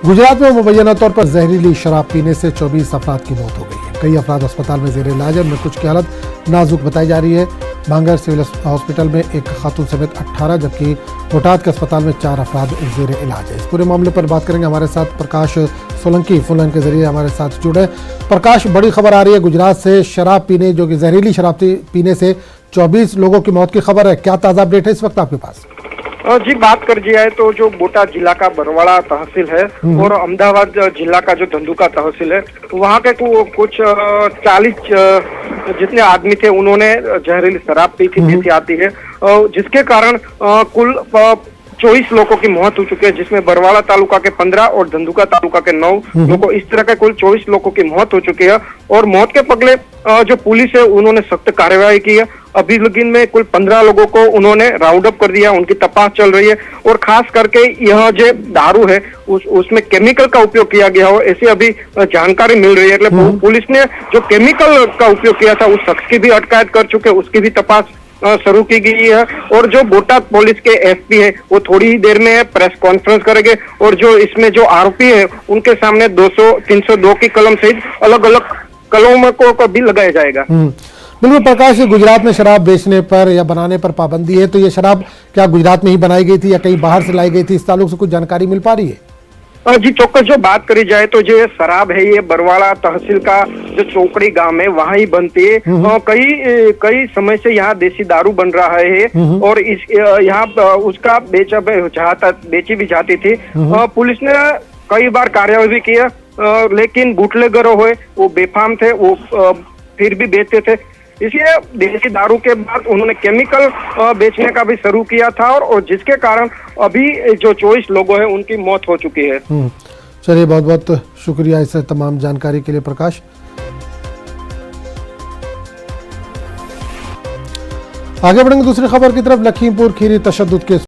गुजरात में मुबैना तौर पर जहरीली शराब पीने से 24 अफराद की मौत हो गई है। कई अफराद अस्पताल में जेर इलाज है, उनमें कुछ की हालत नाजुक बताई जा रही है। भांगर सिविल हॉस्पिटल में एक खातून समेत 18 जबकि बोटाद के अस्पताल में 4 अफराद जेर इलाज है। इस पूरे मामले पर बात करेंगे, हमारे साथ प्रकाश सोलंकी फोन लाइन के जरिए हमारे साथ जुड़े। प्रकाश, बड़ी खबर आ रही है गुजरात से, शराब पीने जो कि जहरीली शराब पीने से 24 लोगों की मौत की खबर है। क्या ताज़ा अपडेट है इस वक्त आपके पास? जी, बात कर जाए तो जो बोटाद जिला का बरवाड़ा तहसील है और अहमदाबाद जिला का जो धंधुका तहसील है, वहाँ के कुछ 40 जितने आदमी थे उन्होंने जहरीली शराब पी थी जैसी आती है, जिसके कारण कुल 24 लोगों की मौत हो चुकी है, जिसमें बरवाड़ा तालुका के 15 और धंधुका तालुका के 9 लोगों, इस तरह के कुल 24 लोगों की मौत हो चुकी है। और मौत के पगले जो पुलिस है उन्होंने सख्त कार्रवाई की है। अभी लगन में कुल 15 लोगों को उन्होंने राउंड अप कर दिया, उनकी तपास चल रही है। और खास करके यह जो दारू है उसमें केमिकल का उपयोग किया गया हो ऐसी अभी जानकारी मिल रही है। मतलब पुलिस ने जो केमिकल का उपयोग किया था उस शख्स की भी अटकायत कर चुके, उसकी भी तपास शुरू की गई है। और जो बोटाद पुलिस के एसपी है वो थोड़ी ही देर में प्रेस कॉन्फ्रेंस करेंगे और जो इसमें जो आरोपी है उनके सामने 302 की कलम सहित अलग अलग कलमों को भी लगाया जाएगा। बिल्कुल प्रकाश, गुजरात में शराब बेचने पर या बनाने पर पाबंदी है, तो ये शराब क्या गुजरात में ही बनाई गई थी या कहीं बाहर से लाई गई थी? इस ताल्लुक से कुछ जानकारी मिल पा रही है? जी चौक्कस, जो बात करी जाए तो जो शराब है ये बरवाड़ा तहसील का जो चौकड़ी गांव है वहाँ ही बनती है। कई समय से यहाँ देसी दारू बन रहा है और इस यहाँ उसका बेची भी जाती थी। पुलिस ने कई बार कार्रवाई भी किया, लेकिन बुटलेगर हुए वो बेफाम थे, वो फिर भी बेचते थे। इसलिए देसी दारू के बाद उन्होंने केमिकल बेचने का भी शुरू किया था और जिसके कारण अभी जो 24 लोग हैं उनकी मौत हो चुकी है। चलिए, बहुत बहुत शुक्रिया इस तमाम जानकारी के लिए प्रकाश। आगे बढ़ेंगे दूसरी खबर की तरफ। लखीमपुर खीरी तशद्दुद के